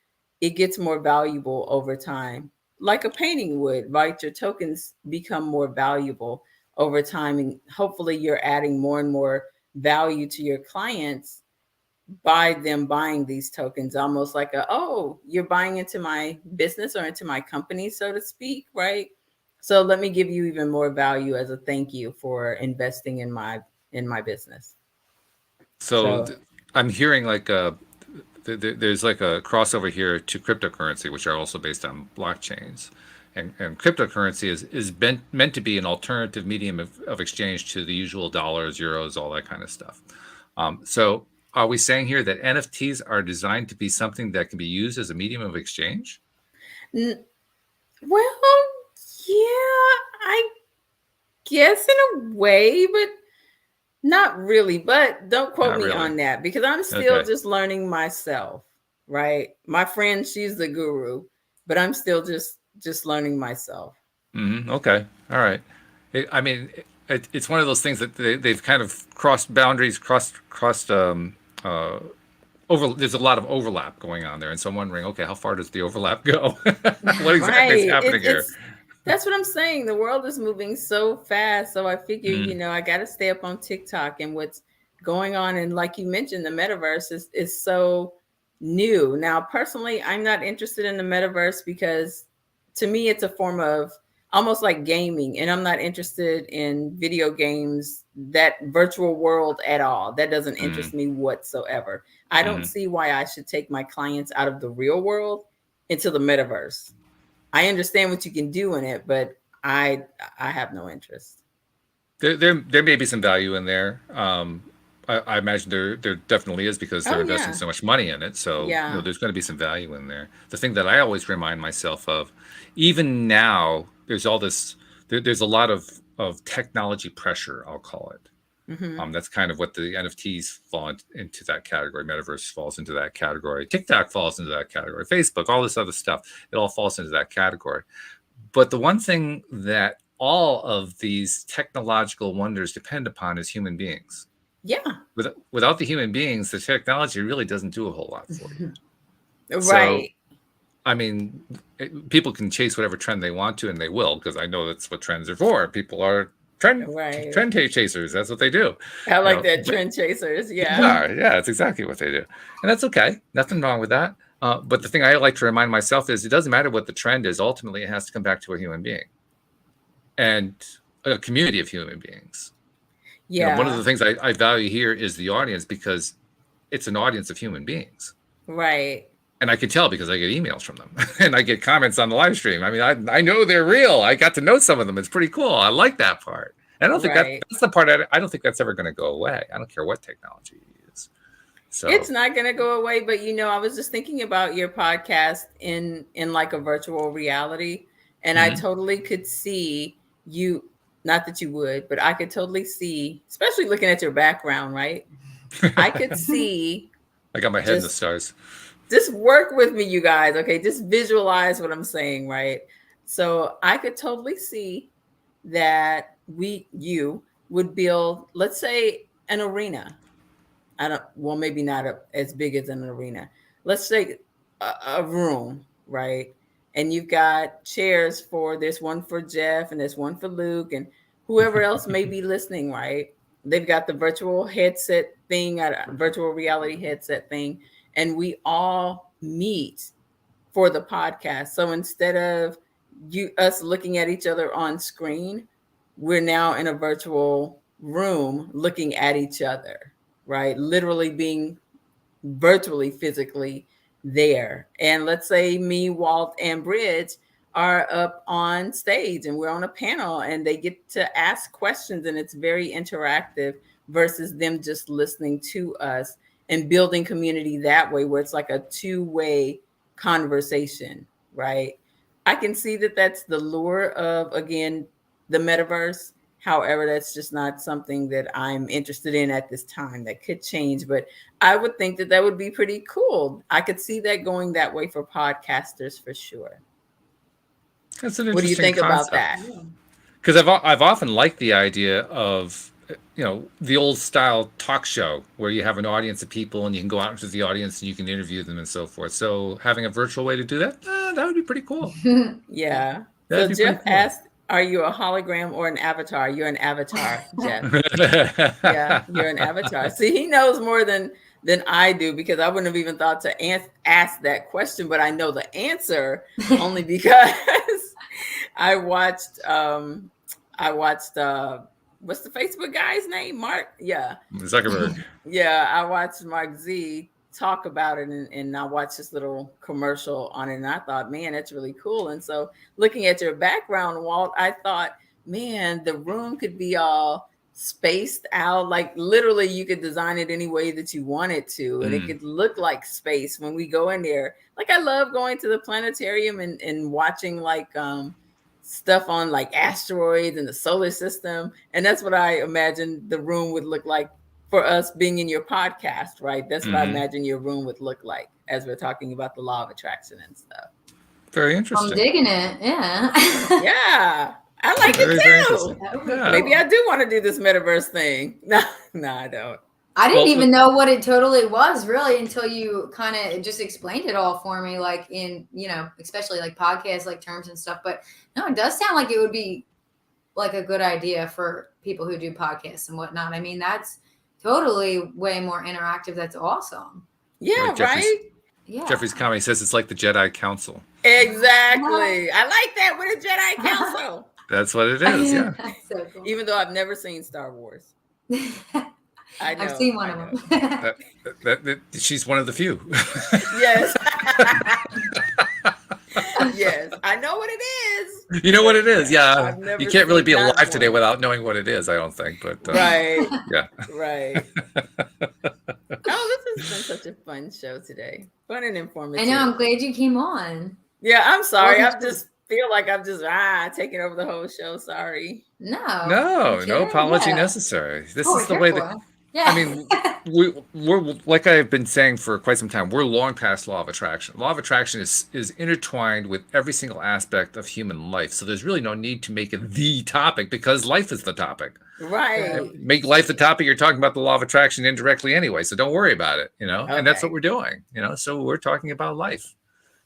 it gets more valuable over time, like a painting would, right? Your tokens become more valuable over time, and hopefully you're adding more and more value to your clients by them buying these tokens, almost like oh, you're buying into my business or into my company, so to speak, right? So let me give you even more value as a thank you for investing in my business. So So I'm hearing like there's like a crossover here to cryptocurrency, which are also based on blockchains. And cryptocurrency is meant to be an alternative medium of exchange to the usual dollars, euros, all that kind of stuff. So are we saying here that NFTs are designed to be something that can be used as a medium of exchange? well, yeah, I guess in a way, but not really. But don't quote Not me really. on that, because I'm still Okay. just learning myself, right? My friend, she's the guru, but I'm still just learning myself. Okay. All right. I mean, it's one of those things that they've kind of crossed boundaries, crossed there's a lot of overlap going on there, and so I'm wondering, okay, how far does the overlap go? What exactly is Right. happening here? It's That's what I'm saying. The world is moving so fast. So I figure, Mm, I got to stay up on TikTok and what's going on. And like you mentioned, the metaverse is so new. Now, personally, I'm not interested in the metaverse because to me, it's a form of almost like gaming. And I'm not interested in video games, that virtual world at all. That doesn't mm, interest me whatsoever. I don't mm. see why I should take my clients out of the real world into the metaverse. I understand what you can do in it, but I have no interest. There may be some value in there. I imagine there definitely is, because they're Oh investing yeah. so much money in it. So Yeah. there's going to be some value in there. The thing that I always remind myself of, even now, there's all this. There's a lot of technology pressure, I'll call it. Hmm. That's kind of what the NFTs fall into that category. Metaverse falls into that category. TikTok falls into that category. Facebook, all this other stuff, it all falls into that category. But the one thing that all of these technological wonders depend upon as human beings. Yeah. Without the human beings, the technology really doesn't do a whole lot for you. Right. So, I mean, people can chase whatever trend they want to, and they will, because I know that's what trends are for. People are trend chasers. That's what they do. I like that, trend chasers. Yeah, it's exactly what they do, and that's okay. Nothing wrong with that. But the thing I like to remind myself is, it doesn't matter what the trend is. Ultimately, it has to come back to a human being and a community of human beings. Yeah. One of the things I value here is the audience, because it's an audience of human beings. Right. And I can tell because I get emails from them and I get comments on the live stream. I mean, I know they're real. I got to know some of them. It's pretty cool. I like that part. And I don't think that's the part I don't think that's ever going to go away. I don't care what technology you use. So it's not going to go away. But, I was just thinking about your podcast in like a virtual reality. And I totally could see you, not that you would, but I could totally see, especially looking at your background, right? I could see. I got my head in the stars. Just work with me, you guys. Okay. Just visualize what I'm saying, right? So I could totally see that you would build, let's say, an arena. Maybe not as big as an arena. Let's say a room, right? And you've got chairs there's one for Jeff and there's one for Luke and whoever else may be listening, right? They've got the virtual headset thing, a virtual reality headset thing. And we all meet for the podcast. So instead of us looking at each other on screen, we're now in a virtual room looking at each other, right? Literally being virtually, physically there. And let's say me, Walt, and Bridget are up on stage and we're on a panel and they get to ask questions and it's very interactive versus them just listening to us and building community that way, where it's like a two-way conversation, right? I can see that that's the lure of, again, the metaverse. However, that's just not something that I'm interested in at this time. That could change, but I would think that would be pretty cool. I could see that going that way for podcasters for sure. That's an interesting What do you think concept about that? Because I've often liked the idea of, the old style talk show where you have an audience of people and you can go out into the audience and you can interview them and so forth. So having a virtual way to do that, that would be pretty cool. Yeah. So Jeff asked, are you a hologram or an avatar? You're an avatar, Jeff. Yeah, you're an avatar. See, he knows more than I do, because I wouldn't have even thought to ask that question, but I know the answer only because I watched what's the Facebook guy's name? Mark? Yeah. Zuckerberg. Yeah, I watched Mark Z talk about it and I watched this little commercial on it and I thought, man, that's really cool. And so looking at your background, Walt, I thought, man, the room could be all spaced out. Like literally you could design it any way that you wanted to. And it could look like space when we go in there. Like I love going to the planetarium and watching like stuff on like asteroids and the solar system. And that's what I imagine the room would look like for us being in your podcast, right? That's what I imagine your room would look like as we're talking about the law of attraction and stuff. Very interesting. I'm digging it. Yeah. Yeah. I like it too. Yeah. Maybe I do want to do this metaverse thing. No, I don't. I didn't even know what it totally was really until you kind of just explained it all for me, like in, especially like podcasts, like terms and stuff. But no, it does sound like it would be like a good idea for people who do podcasts and whatnot. I mean, that's totally way more interactive. That's awesome. Yeah, right? Yeah. Jeffrey's comment says it's like the Jedi Council. Exactly. I like that with a Jedi Council. That's what it is, yeah. So cool. Even though I've never seen Star Wars. I've seen one of them. She's one of the few. Yes. Yes. I know what it is. You know what it is, yeah. You can't really be alive today without knowing what it is, I don't think. But right. Yeah. Right. Oh, this has been such a fun show today. Fun and informative. I know. I'm glad you came on. Yeah, I'm sorry. I just feel like I'm just taking over the whole show. Sorry. No apology necessary. This is the way that I mean, we're like I've been saying for quite some time, we're long past law of attraction. Law of attraction is intertwined with every single aspect of human life. So there's really no need to make it the topic because life is the topic. Right. Make life the topic, you're talking about the law of attraction indirectly anyway. So don't worry about it, And that's what we're doing, So we're talking about life.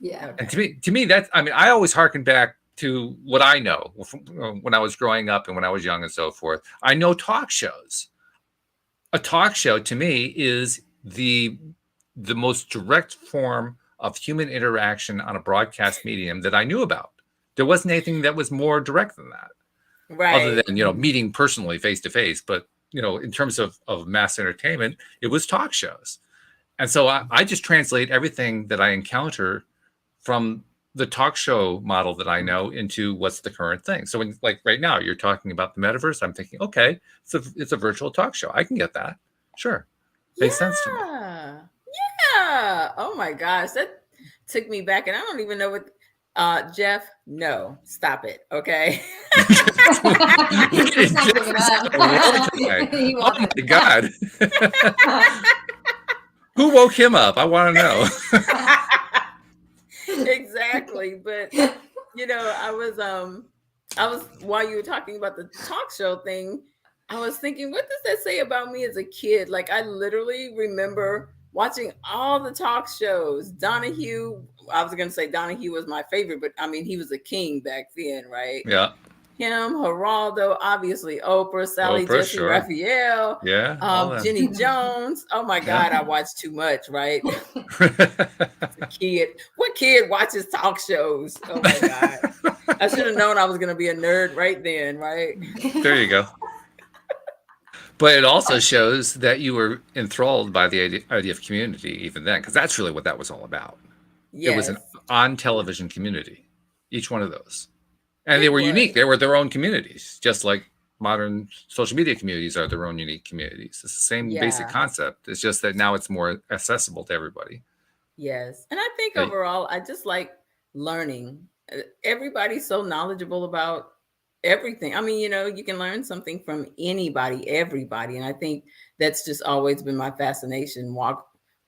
Yeah. Okay. And to me, that's, I mean, I always harken back to what I know from when I was growing up and when I was young and so forth. I know talk shows. A talk show to me is the most direct form of human interaction on a broadcast medium that I knew about. There wasn't anything that was more direct than that. Right. Other than, meeting personally face to face. But, in terms of mass entertainment, it was talk shows. And so I just translate everything that I encounter from the talk show model that I know into what's the current thing. So when, like right now, you're talking about the metaverse, I'm thinking, okay, it's a virtual talk show. I can get that. Sure. Makes sense to me. Yeah. Oh my gosh. That took me back. And I don't even know what Jeff, no, stop it. Okay. Oh my God. Who woke him up? I want to know. Exactly. But I was while you were talking about the talk show thing, I was thinking, what does that say about me as a kid? Like, I literally remember watching all the talk shows. Donahue, I was going to say Donahue was my favorite, but I mean, he was a king back then, right? Yeah. Him, Geraldo, obviously Oprah, Sally, Jesse, sure. Raphael, Jenny Jones. Oh my God, I watched too much, right? What kid watches talk shows? Oh my God. I should have known I was going to be a nerd right then, right? There you go. But it also shows that you were enthralled by the idea of community even then, because that's really what that was all about. Yes. It was an on-television community, each one of those. And they were unique. They were their own communities, just like modern social media communities are their own unique communities. It's the same basic concept. It's just that now it's more accessible to everybody. Yes. And I think overall, I just like learning. Everybody's so knowledgeable about everything. I mean, you can learn something from anybody, everybody. And I think that's just always been my fascination,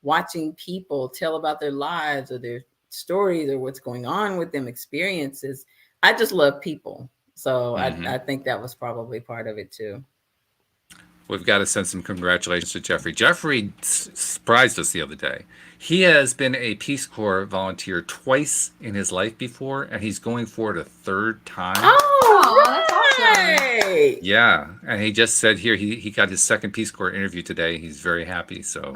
watching people tell about their lives or their stories or what's going on with them, experiences. I just love people. So I think that was probably part of it too. We've got to send some congratulations to Jeffrey. Jeffrey surprised us the other day. He has been a Peace Corps volunteer twice in his life before, and he's going for it a third time. Oh, that's awesome. Yeah, and he just said here he got his second Peace Corps interview today. He's very happy. So,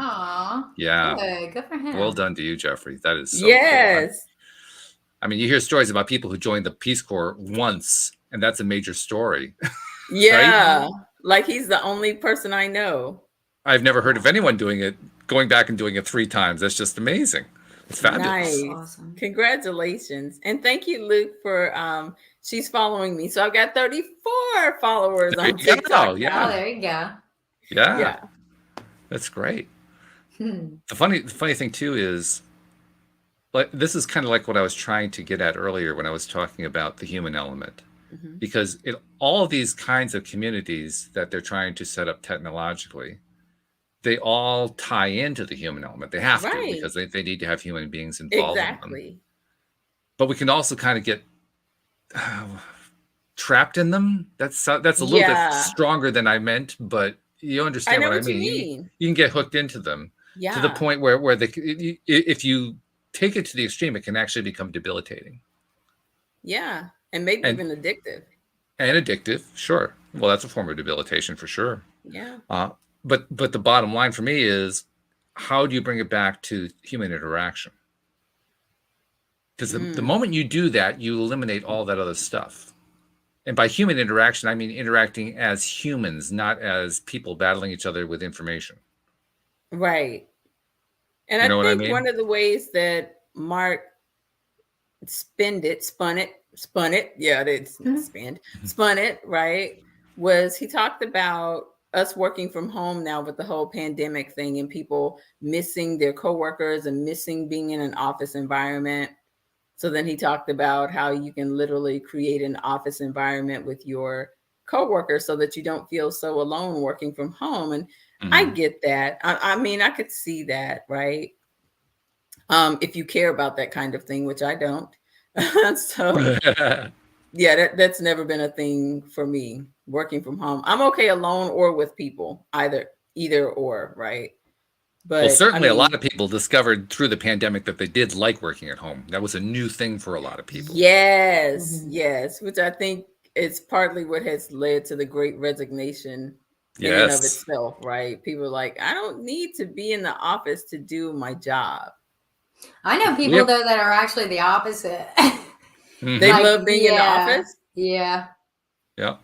yeah, good for him. Well done to you, Jeffrey. That is so cool. I mean, you hear stories about people who joined the Peace Corps once, and that's a major story. Yeah, right? Like he's the only person I know. I've never heard of anyone going back and doing it 3 times. That's just amazing. It's fabulous. Nice. Awesome. Congratulations. And thank you, Luke, for she's following me. So I've got 34 followers on TikTok. Yeah. Oh, there you go. Yeah. That's great. The funny thing too is, like, this is kind of like what I was trying to get at earlier when I was talking about the human element. Because all of these kinds of communities that they're trying to set up technologically, they all tie into the human element. They have to, because they need to have human beings involved in them. But we can also kind of get trapped in them. That's a little bit stronger than I meant, but you understand what I mean. You can get hooked into them to the point where if you take it to the extreme, it can actually become debilitating. Yeah. And maybe even addictive. And addictive, sure. Well, that's a form of debilitation for sure. Yeah. But the bottom line for me is, how do you bring it back to human interaction? Because the moment you do that, you eliminate all that other stuff. And by human interaction, I mean interacting as humans, not as people battling each other with information. Right. And I think one of the ways that Mark spun it, right, was he talked about us working from home now with the whole pandemic thing and people missing their coworkers and missing being in an office environment. So then he talked about how you can literally create an office environment with your coworkers so that you don't feel so alone working from home. And I get that. I mean, I could see that, right? If you care about that kind of thing, which I don't. So yeah, that's never been a thing for me, working from home. I'm okay alone or with people, either or, right? Well, But I certainly a lot mean, of people discovered through the pandemic that they did like working at home. That was a new thing for a lot of people. yes, yes, which I think is partly what has led to the Great Resignation in and of Yes. itself, right? People are like, I don't need to be in the office to do my job. I know people though that are actually the opposite. They Like, love being in the office. Yeah. Yeah.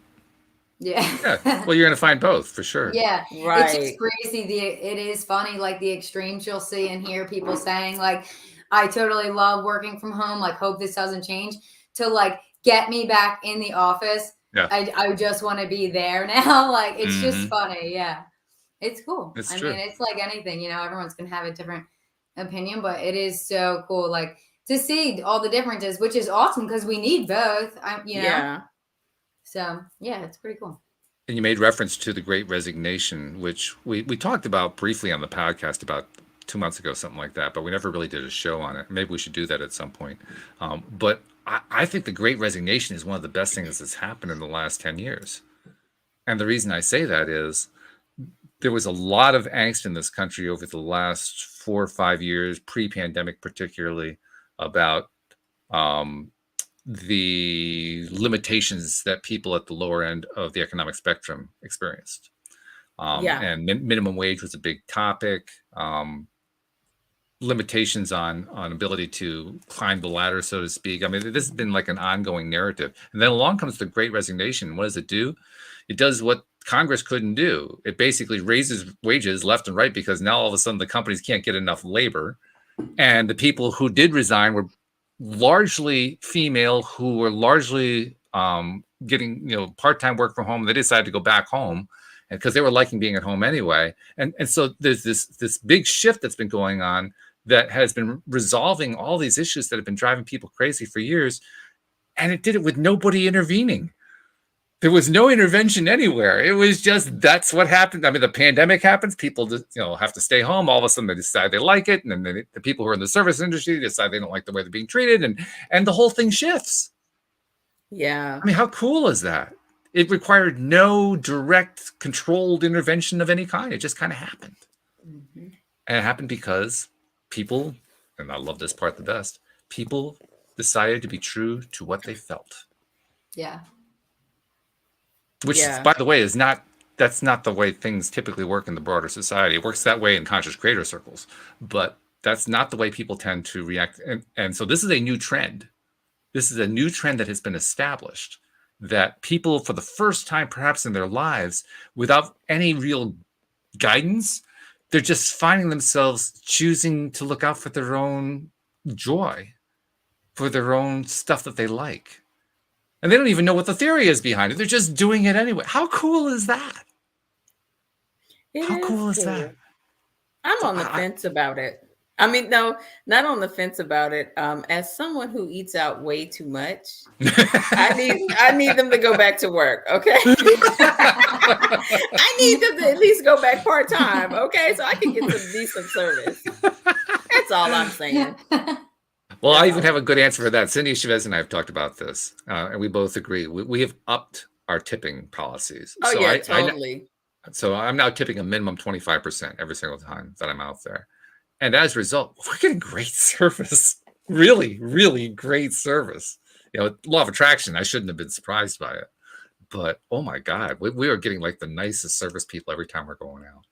Yeah. Well, you're going to find both for sure. Yeah. Right. It's just crazy. It is funny, like the extremes you'll see and hear people saying, like, I totally love working from home, like, hope this doesn't change, to like get me back in the office. Yeah. I just want to be there now. Like, it's just funny. Yeah. It's cool. It's I true. mean, it's like anything, you know, everyone's gonna have a different opinion, but it is so cool, like, to see all the differences, which is awesome because we need both. You know? Yeah. So yeah, it's pretty cool. And you made reference to the Great Resignation, which we talked about briefly on the podcast about 2 months ago, something like that, but we never really did a show on it. Maybe we should do that at some point. But I think the Great Resignation is one of the best things that's happened in the last 10 years. And the reason I say that is there was a lot of angst in this country over the last 4 or 5 years, pre-pandemic particularly, about the limitations that people at the lower end of the economic spectrum experienced. And minimum wage was a big topic. Limitations on ability to climb the ladder, so to speak. I mean, this has been like an ongoing narrative. And then along comes the Great Resignation. What does it do? It does what Congress couldn't do. It basically raises wages left and right because now all of a sudden the companies can't get enough labor. And the people who did resign were largely female, who were largely getting part-time work from home. They decided to go back home because they were liking being at home anyway. And so there's this big shift that's been going on that has been resolving all these issues that have been driving people crazy for years. And it did it with nobody intervening. There was no intervention anywhere. It was just, that's what happened. I mean, the pandemic happens. People just, have to stay home. All of a sudden they decide they like it. And then the people who are in the service industry decide they don't like the way they're being treated. And the whole thing shifts. Yeah. I mean, how cool is that? It required no direct controlled intervention of any kind. It just kind of happened. And it happened because people, and I love this part the best, people decided to be true to what they felt. Yeah. Which, by the way, that's not the way things typically work in the broader society. It works that way in conscious creator circles, but that's not the way people tend to react. And so this is a new trend. This is a new trend that has been established, that people, for the first time perhaps in their lives, without any real guidance, they're just finding themselves choosing to look out for their own joy, for their own stuff that they like. And they don't even know what the theory is behind it. They're just doing it anyway. How cool is that? How cool is that? I'm on the fence about it. I mean, no, not on the fence about it. As someone who eats out way too much, I need them to go back to work. Okay. I need them to at least go back part-time. Okay. So I can get some decent service. That's all I'm saying. Well, I even have a good answer for that. Cindy Chavez and I have talked about this, and we both agree. We have upped our tipping policies. Oh, yeah, totally. So I'm now tipping a minimum 25% every single time that I'm out there. And as a result, we're getting great service. Really, really great service. Law of attraction, I shouldn't have been surprised by it. But, oh, my God, we are getting like the nicest service people every time we're going out.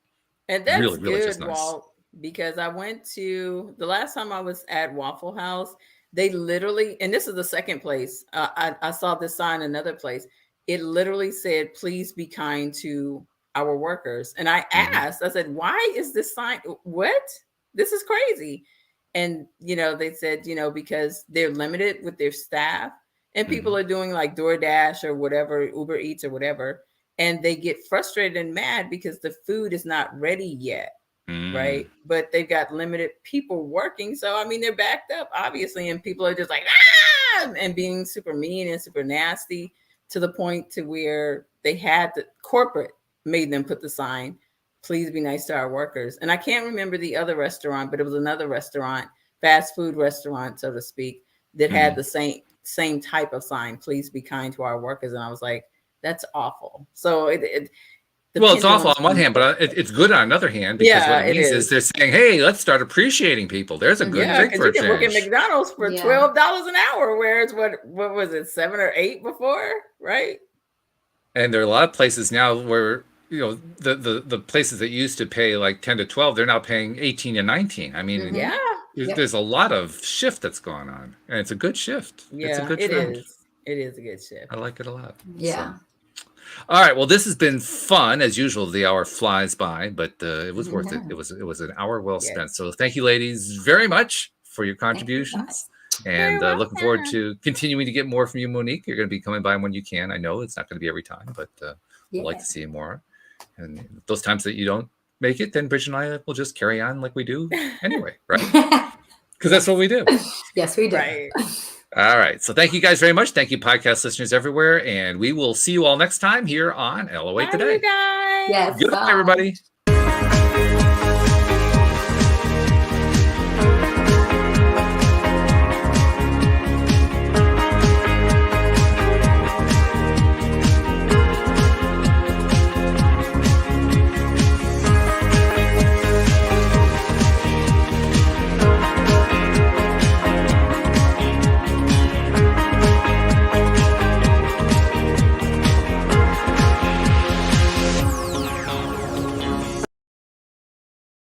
And that's really, good, just nice. Walt. Because I went to the last time I was at Waffle House, they literally, and this is the second place, I saw this sign another place. It literally said, please be kind to our workers. And I asked, I said, why is this sign? What? This is crazy. And, they said, because they're limited with their staff and people are doing like DoorDash or whatever, Uber Eats or whatever. And they get frustrated and mad because the food is not ready yet. Right. But they've got limited people working. So, I mean, they're backed up, obviously. And people are just like, and being super mean and super nasty to the point to where they had the corporate made them put the sign, please be nice to our workers. And I can't remember the other restaurant, but it was another restaurant, fast food restaurant, so to speak, that had the same type of sign, please be kind to our workers. And I was like, that's awful. So well, it's awful on one hand, but it's good on another hand, because what it means is they're saying, hey, let's start appreciating people. There's a good thing for a change. You can work at McDonald's for $12 an hour, whereas what was it, 7 or 8 before, right? And there are a lot of places now where, you know, the places that used to pay like 10 to 12, they're now paying 18 to 19. I mean, there's a lot of shift that's going on, and it's a good shift. Yeah, it's a good trend. It is a good shift. I like it a lot. Yeah. So. All right. Well, this has been fun as usual. The hour flies by, but it was worth it. It was an hour well spent. So thank you, ladies, very much for your contributions. And looking forward to continuing to get more from you, Monique. You're going to be coming by when you can. I know it's not going to be every time, but we'd like to see you more. And those times that you don't make it, then Bridget and I will just carry on like we do anyway, right? Because that's what we do. Yes, we do. Right. All right. So thank you guys very much. Thank you, podcast listeners everywhere. And we will see you all next time here on LOA Today. Bye, you guys. Yes. Good night, everybody.